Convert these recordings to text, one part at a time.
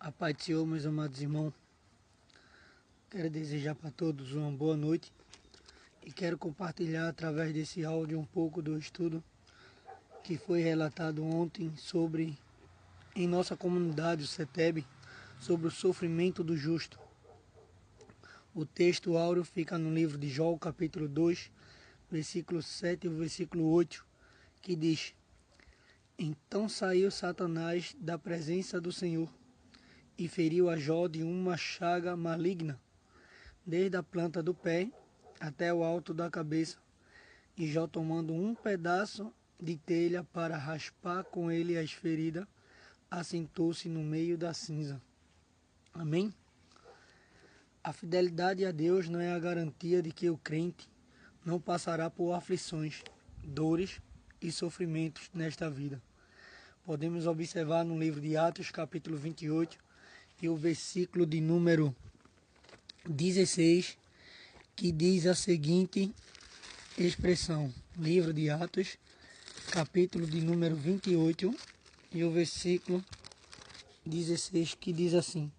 A paz do Senhor, meus amados irmãos. Quero desejar para todos uma boa noite e quero compartilhar através desse áudio um pouco do estudo que foi relatado ontem em nossa comunidade, o CETEB, sobre o sofrimento do justo. O texto áureo fica no livro de Jó, capítulo 2, versículo 7 e o versículo 8, que diz: Então saiu Satanás da presença do Senhor e feriu a Jó de uma chaga maligna, desde a planta do pé até o alto da cabeça. E Jó, tomando um pedaço de telha para raspar com ele as feridas, assentou-se no meio da cinza. Amém? A fidelidade a Deus não é a garantia de que o crente não passará por aflições, dores e sofrimentos nesta vida. Podemos observar no livro de Atos, capítulo 28, e o versículo de número 16, que diz a seguinte expressão. Livro de Atos, capítulo de número 28, e o versículo 16, que diz assim: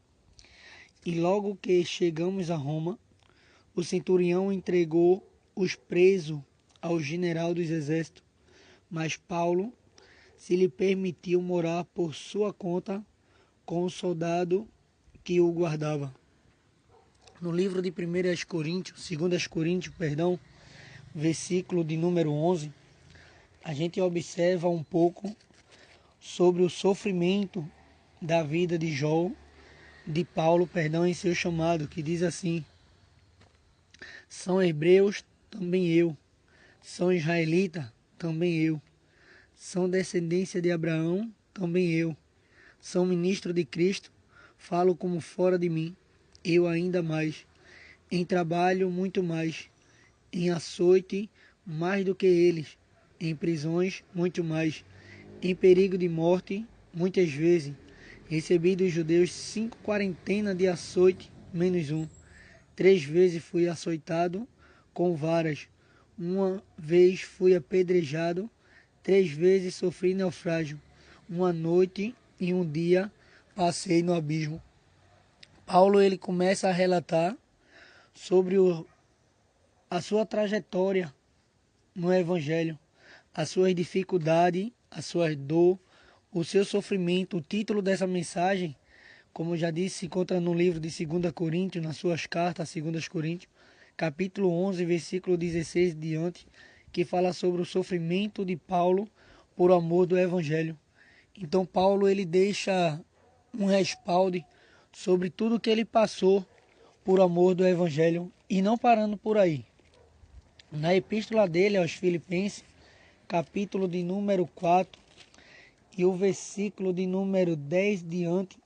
E logo que chegamos a Roma, o centurião entregou os presos ao general dos exércitos, mas Paulo se lhe permitiu morar por sua conta com o soldado que o guardava. No livro de 2 Coríntios, versículo de número 11, a gente observa um pouco sobre o sofrimento da vida de Paulo, em seu chamado, que diz assim: São hebreus, também eu. São israelita, também eu. São descendência de Abraão, também eu. São ministro de Cristo, falo como fora de mim, eu ainda mais. Em trabalho, muito mais. Em açoite, mais do que eles. Em prisões, muito mais. Em perigo de morte, muitas vezes. Recebi dos judeus 5 quarentenas de açoite, menos um. 3 vezes fui açoitado com varas. Uma vez fui apedrejado. 3 vezes sofri naufrágio. Uma noite e um dia passei no abismo. Paulo ele começa a relatar sobre a sua trajetória no Evangelho, as suas dificuldades, a sua dor, o seu sofrimento. O título dessa mensagem, como eu já disse, se encontra no livro de 2 Coríntios, nas suas cartas a 2 Coríntios, capítulo 11, versículo 16 diante, que fala sobre o sofrimento de Paulo por amor do Evangelho. Então Paulo ele deixa um respaldo sobre tudo que ele passou por amor do Evangelho, e não parando por aí. Na epístola dele aos Filipenses, capítulo de número 4 e o versículo de número 10 diante,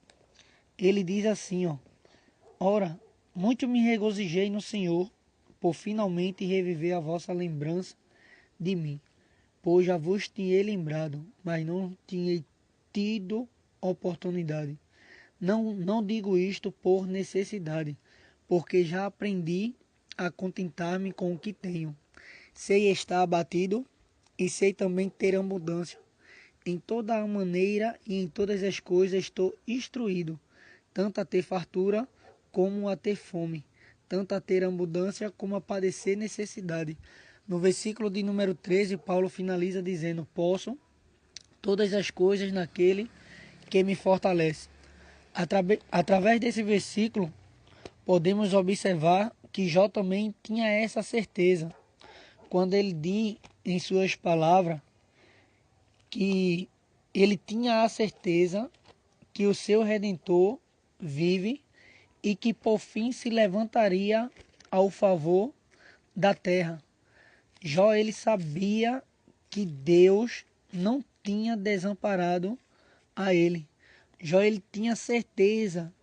ele diz assim, Ora, muito me regozijei no Senhor, por finalmente reviver a vossa lembrança de mim, pois já vos tinha lembrado, mas não tinha tido oportunidade. Não digo isto por necessidade, porque já aprendi a contentar-me com o que tenho. Sei estar abatido e sei também ter abundância. Em toda a maneira e em todas as coisas estou instruído, tanto a ter fartura como a ter fome, tanto a ter abundância como a padecer necessidade. No versículo de número 13, Paulo finaliza dizendo: Posso todas as coisas naquele que me fortalece. Através desse versículo, podemos observar que Jó também tinha essa certeza, quando ele diz em suas palavras que ele tinha a certeza que o seu Redentor vive e que por fim se levantaria ao favor da terra. Jó ele sabia que Deus não tinha desamparado a ele. Jó ele tinha certeza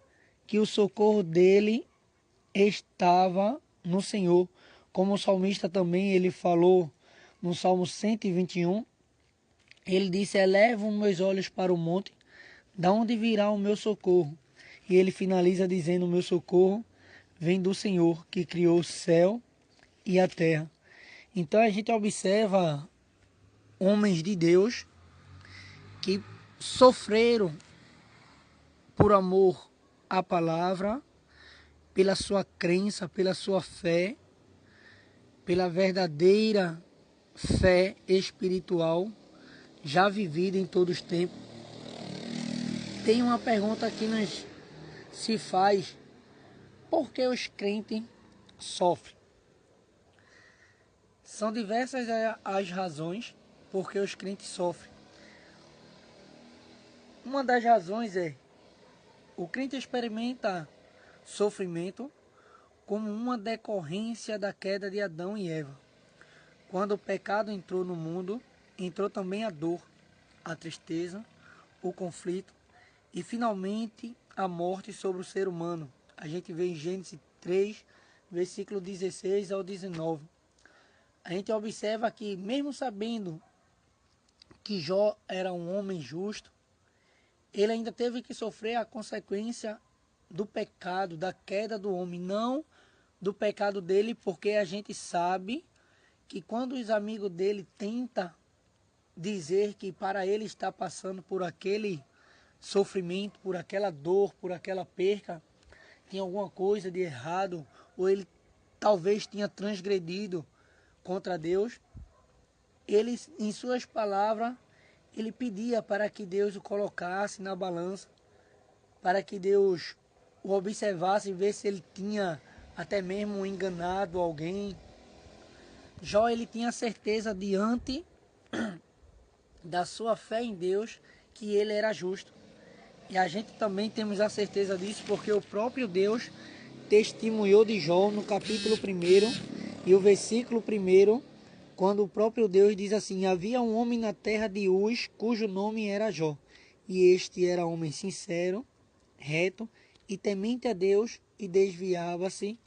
que o socorro dele estava no Senhor. Como o salmista também ele falou no Salmo 121, ele disse: Elevo meus olhos para o monte, da onde virá o meu socorro? E ele finaliza dizendo: O meu socorro vem do Senhor, que criou o céu e a terra. Então a gente observa homens de Deus que sofreram por amor à palavra, pela sua crença, pela sua fé, pela verdadeira fé espiritual já vivida em todos os tempos. Tem uma pergunta que nos se faz: por que os crentes sofrem? São diversas as razões por que os crentes sofrem. Uma das razões é: o crente experimenta sofrimento como uma decorrência da queda de Adão e Eva. Quando o pecado entrou no mundo, entrou também a dor, a tristeza, o conflito e finalmente a morte sobre o ser humano. A gente vê em Gênesis 3, versículo 16 ao 19. A gente observa que, mesmo sabendo que Jó era um homem justo, ele ainda teve que sofrer a consequência do pecado, da queda do homem, não do pecado dele, porque a gente sabe que quando os amigos dele tentam dizer que para ele está passando por aquele sofrimento, por aquela dor, por aquela perca, tinha alguma coisa de errado, ou ele talvez tinha transgredido contra Deus, ele, em suas palavras, ele pedia para que Deus o colocasse na balança, para que Deus o observasse e ver se ele tinha até mesmo enganado alguém. Jó, ele tinha certeza diante da sua fé em Deus que ele era justo. E a gente também temos a certeza disso porque o próprio Deus testemunhou de Jó no capítulo 1 e o versículo 1, quando o próprio Deus diz assim: havia um homem na terra de Uz, cujo nome era Jó, e este era homem sincero, reto e temente a Deus, e desviava-se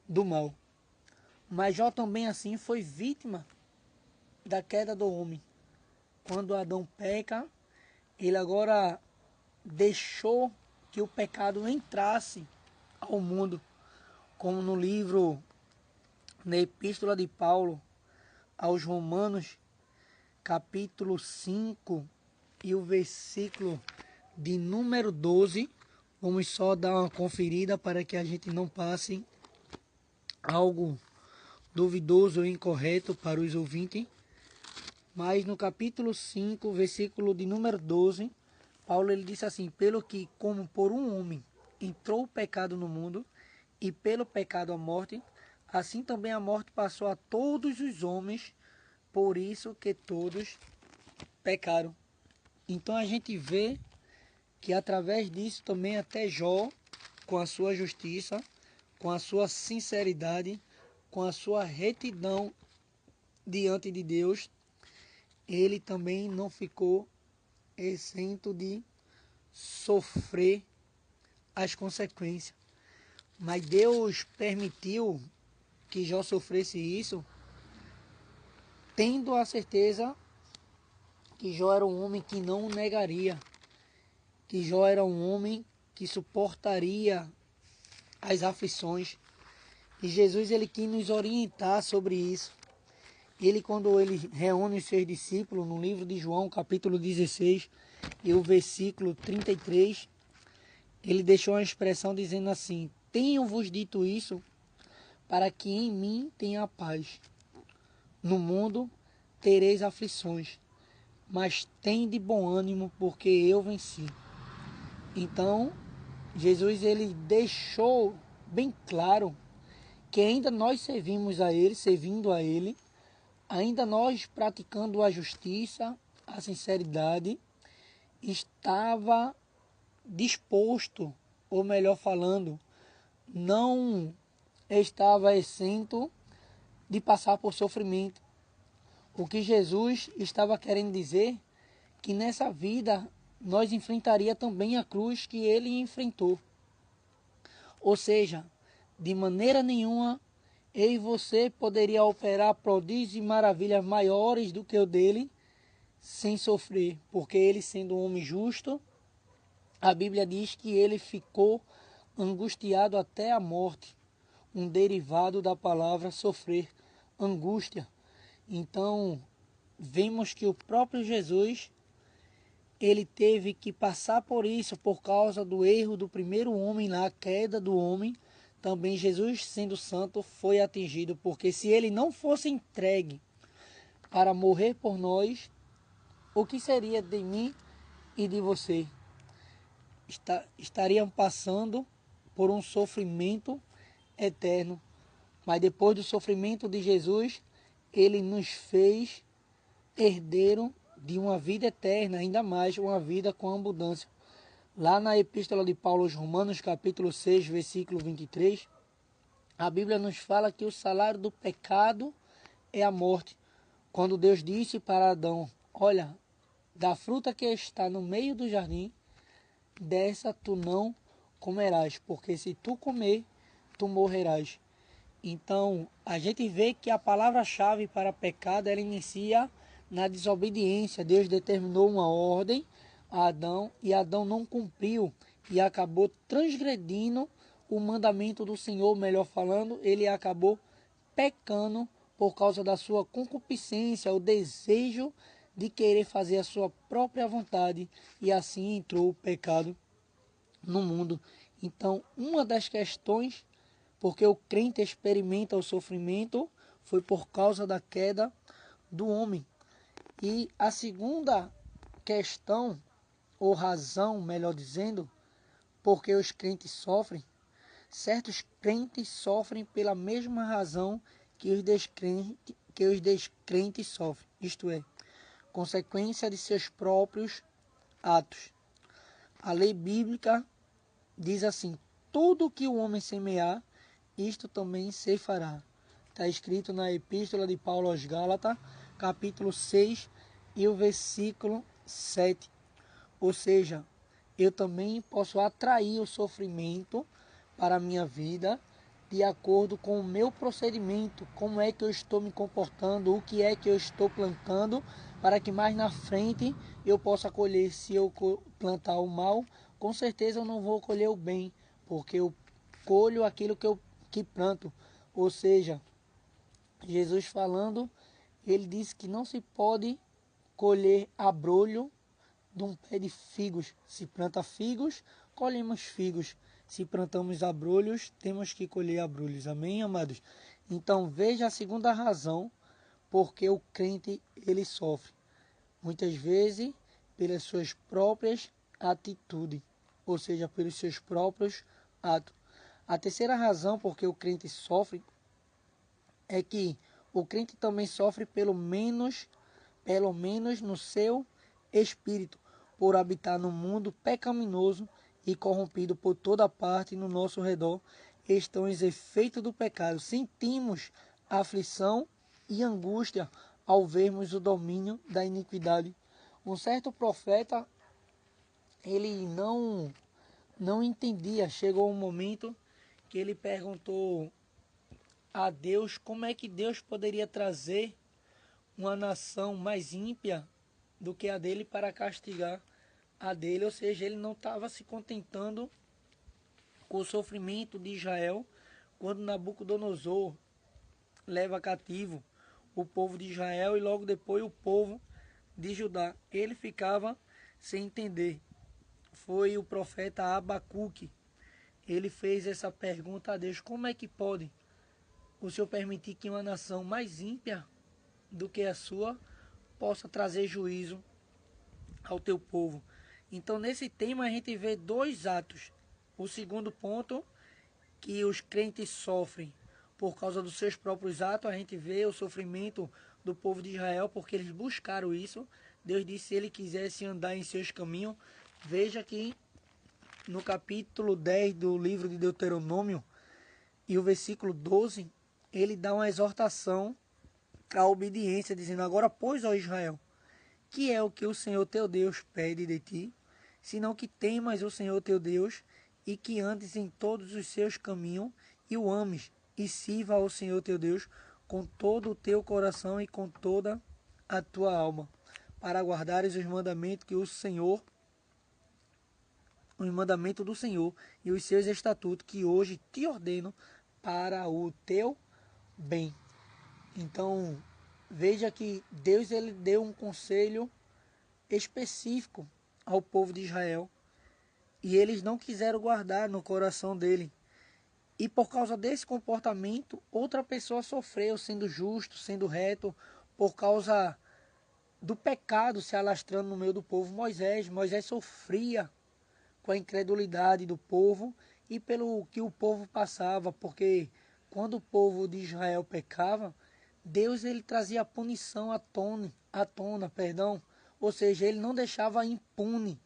do mal. Mas Jó também assim foi vítima da queda do homem. Quando Adão peca, ele agora deixou que o pecado entrasse ao mundo, como no livro, na epístola de Paulo aos Romanos, capítulo 5 e o versículo de número 12. Vamos só dar uma conferida para que a gente não passe algo duvidoso ou incorreto para os ouvintes. Mas no capítulo 5, versículo de número 12, Paulo ele disse assim: pelo que, como por um homem entrou o pecado no mundo, e pelo pecado a morte, assim também a morte passou a todos os homens, por isso que todos pecaram. Então a gente vê que através disso também até Jó, com a sua justiça, com a sua sinceridade, com a sua retidão diante de Deus, ele também não ficou isento de sofrer as consequências. Mas Deus permitiu que Jó sofresse isso, tendo a certeza que Jó era um homem que não o negaria, que Jó era um homem que suportaria as aflições. E Jesus ele quis nos orientar sobre isso. Ele, quando ele reúne os seus discípulos no livro de João, capítulo 16, e o versículo 33, ele deixou uma expressão dizendo assim: tenho-vos dito isso para que em mim tenha paz. No mundo tereis aflições, mas tende bom ânimo, porque eu venci. Então, Jesus ele deixou bem claro que ainda nós servindo a Ele, ainda nós praticando a justiça, a sinceridade, estava disposto, ou melhor falando, não estava isento de passar por sofrimento. O que Jesus estava querendo dizer que nessa vida nós enfrentaria também a cruz que ele enfrentou. Ou seja, de maneira nenhuma eu e você poderia operar prodígios e maravilhas maiores do que o dele sem sofrer, porque ele, sendo um homem justo, a Bíblia diz que ele ficou angustiado até a morte, um derivado da palavra sofrer, angústia. Então, vemos que o próprio Jesus, ele teve que passar por isso por causa do erro do primeiro homem lá, a queda do homem. Também Jesus, sendo santo, foi atingido, porque se ele não fosse entregue para morrer por nós, o que seria de mim e de você? Estariam passando por um sofrimento eterno. Mas depois do sofrimento de Jesus, ele nos fez herdeiro de uma vida eterna, ainda mais uma vida com abundância. Lá na Epístola de Paulo aos Romanos, capítulo 6, versículo 23, a Bíblia nos fala que o salário do pecado é a morte. Quando Deus disse para Adão, olha, da fruta que está no meio do jardim, dessa tu não comerás, porque se tu comer, tu morrerás. Então, a gente vê que a palavra-chave para pecado, ela inicia na desobediência. Deus determinou uma ordem a Adão e Adão não cumpriu e acabou transgredindo o mandamento do Senhor, melhor falando, ele acabou pecando por causa da sua concupiscência, o desejo de querer fazer a sua própria vontade, e assim entrou o pecado no mundo. Então, uma das questões porque o crente experimenta o sofrimento foi por causa da queda do homem. E a segunda questão, ou razão, melhor dizendo, porque os crentes sofrem, certos crentes sofrem pela mesma razão que os descrentes sofrem, isto é, consequência de seus próprios atos. A lei bíblica diz assim, tudo que o homem semear, isto também se fará. Está escrito na Epístola de Paulo aos Gálatas, capítulo 6 e o versículo 7. Ou seja, eu também posso atrair o sofrimento para a minha vida de acordo com o meu procedimento, como é que eu estou me comportando, o que é que eu estou plantando, para que mais na frente eu possa colher. Se eu plantar o mal, com certeza eu não vou colher o bem, porque eu colho aquilo que planto. Ou seja, Jesus falando, ele disse que não se pode colher abrolho de um pé de figos. Se planta figos, colhemos figos. Se plantamos abrolhos, temos que colher abrolhos. Amém, amados? Então veja a segunda razão porque o crente ele sofre. Muitas vezes pelas suas próprias atitudes, ou seja, pelos seus próprios atos. A terceira razão porque o crente sofre é que o crente também sofre pelo menos no seu espírito, por habitar no mundo pecaminoso e corrompido por toda parte no nosso redor, estão os efeitos do pecado. Sentimos aflição e angústia ao vermos o domínio da iniquidade. Um certo profeta, ele não entendia. Chegou um momento que ele perguntou a Deus como é que Deus poderia trazer uma nação mais ímpia do que a dele para castigar a dele. Ou seja, ele não estava se contentando com o sofrimento de Israel quando Nabucodonosor leva cativo o povo de Israel e logo depois o povo de Judá. Ele ficava sem entender. Foi o profeta Abacuque. Ele fez essa pergunta a Deus: como é que pode o Senhor permitir que uma nação mais ímpia do que a sua possa trazer juízo ao teu povo? Então, nesse tema, a gente vê dois atos. O segundo ponto, que os crentes sofrem por causa dos seus próprios atos, a gente vê o sofrimento do povo de Israel, porque eles buscaram isso. Deus disse: se ele quisesse andar em seus caminhos. Veja que no capítulo 10 do livro de Deuteronômio, e o versículo 12, ele dá uma exortação à obediência, dizendo: agora, pois, ó Israel, que é o que o Senhor teu Deus pede de ti, senão que temas o Senhor teu Deus, e que andes em todos os seus caminhos, e o ames, e sirva ao Senhor teu Deus com todo o teu coração e com toda a tua alma, para guardares os mandamentos do Senhor e os seus estatutos que hoje te ordeno para o teu bem. Então, veja que Deus ele deu um conselho específico ao povo de Israel e eles não quiseram guardar no coração dele. E por causa desse comportamento, outra pessoa sofreu, sendo justo, sendo reto, por causa do pecado se alastrando no meio do povo. Moisés sofria com a incredulidade do povo e pelo que o povo passava, porque quando o povo de Israel pecava, Deus ele trazia a punição à tona, ou seja, ele não deixava impune.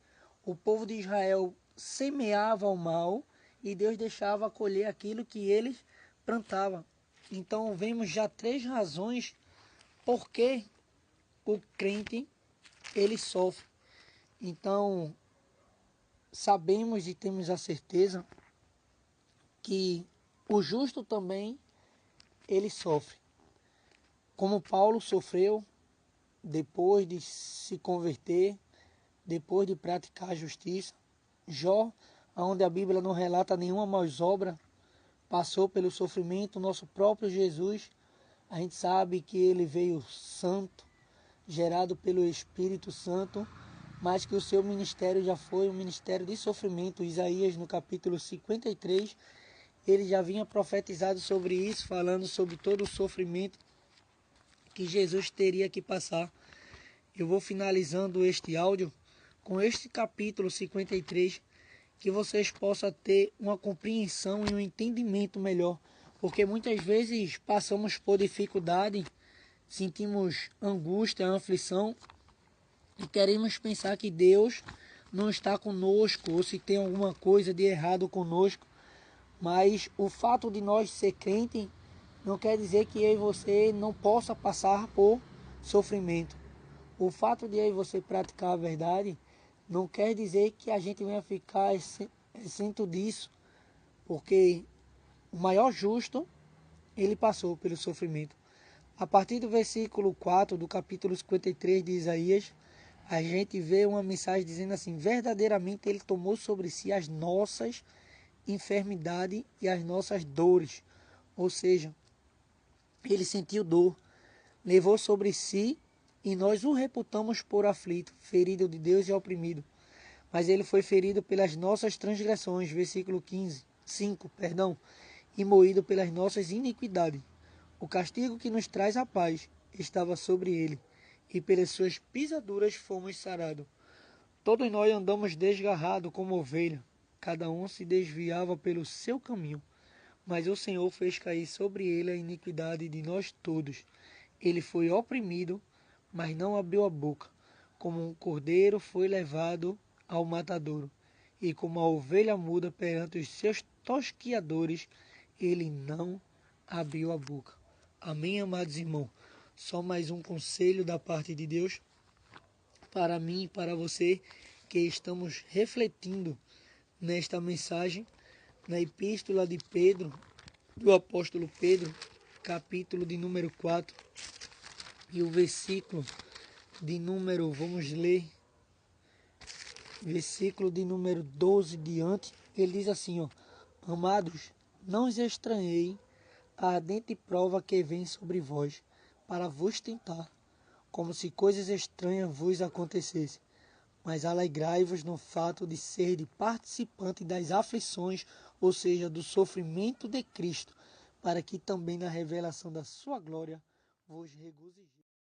O povo de Israel semeava o mal e Deus deixava colher aquilo que eles plantavam. Então vemos já 3 razões por que o crente ele sofre. Então sabemos e temos a certeza que o justo também ele sofre. Como Paulo sofreu depois de se converter, depois de praticar a justiça. Jó, onde a Bíblia não relata nenhuma mais obra, passou pelo sofrimento. Nosso próprio Jesus, a gente sabe que ele veio santo, gerado pelo Espírito Santo, mas que o seu ministério já foi um ministério de sofrimento. Isaías, no capítulo 53, ele já vinha profetizado sobre isso, falando sobre todo o sofrimento que Jesus teria que passar. Eu vou finalizando este áudio com este capítulo 53, que vocês possam ter uma compreensão e um entendimento melhor, porque muitas vezes passamos por dificuldade, sentimos angústia, aflição, e queremos pensar que Deus não está conosco, ou se tem alguma coisa de errado conosco, mas o fato de nós ser crente não quer dizer que eu e você não possa passar por sofrimento. O fato de eu e você praticar a verdade não quer dizer que a gente venha ficar exento disso, porque o maior justo, ele passou pelo sofrimento. A partir do versículo 4 do capítulo 53 de Isaías, a gente vê uma mensagem dizendo assim: verdadeiramente ele tomou sobre si as nossas enfermidades e as nossas dores. Ou seja, ele sentiu dor, levou sobre si e nós o reputamos por aflito, ferido de Deus e oprimido. Mas ele foi ferido pelas nossas transgressões, versículo 5, e moído pelas nossas iniquidades. O castigo que nos traz a paz estava sobre ele, e pelas suas pisaduras fomos sarados. Todos nós andamos desgarrados como ovelha, cada um se desviava pelo seu caminho, mas o Senhor fez cair sobre ele a iniquidade de nós todos. Ele foi oprimido, mas não abriu a boca. Como um cordeiro foi levado ao matadouro, e como a ovelha muda perante os seus tosquiadores, ele não abriu a boca. Amém, amados irmãos? Só mais um conselho da parte de Deus para mim e para você, que estamos refletindo nesta mensagem, na epístola de Pedro, do apóstolo Pedro, capítulo de número 4, e o versículo de número, vamos ler, versículo de número 12 diante, ele diz assim, ó: amados, não os estranhei a ardente prova que vem sobre vós, para vos tentar, como se coisas estranhas vos acontecessem. Mas alegrai-vos no fato de ser participante das aflições, ou seja, do sofrimento de Cristo, para que também na revelação da sua glória vos regozijeis.